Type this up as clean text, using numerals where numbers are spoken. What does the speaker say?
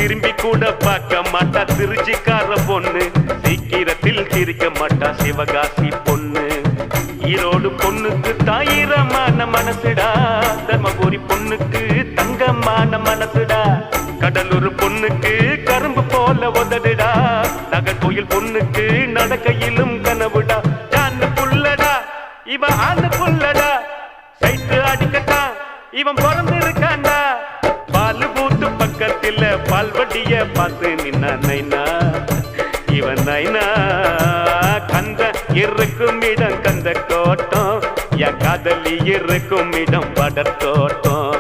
திரும்பி கூட பார்க்க மாட்டா திருச்சிக்கார பொண்ணு, சீக்கிரத்தில் சிரிக்க மாட்டா சிவகாசி பொண்ணு. ஈரோடு பொண்ணுக்கு தாயிரமான மனசுடா, தர்மபுரி பொண்ணுக்கு தங்கமான மனசுடா, கடலூர் பொண்ணுக்கு கரும்பு போல உதடுடா, நகர்கோயில் பொண்ணுக்கு நடக்கையிலும் கனவுடா. ஜான்னு புள்ளடா இவன் ஆணு புள்ளடா, சைட்டு அடிக்கட்டான் இவன் பிறந்து இருக்காண்டா. பால் பூத்து பக்கத்தில் பால்வட்டிய பார்த்து நின்னா நைனா, இவன் நைனா. கந்த இருக்கும் இடம் கந்த கோட்டம், என் காதலி இருக்கும் இடம் படத்தோட்டம்.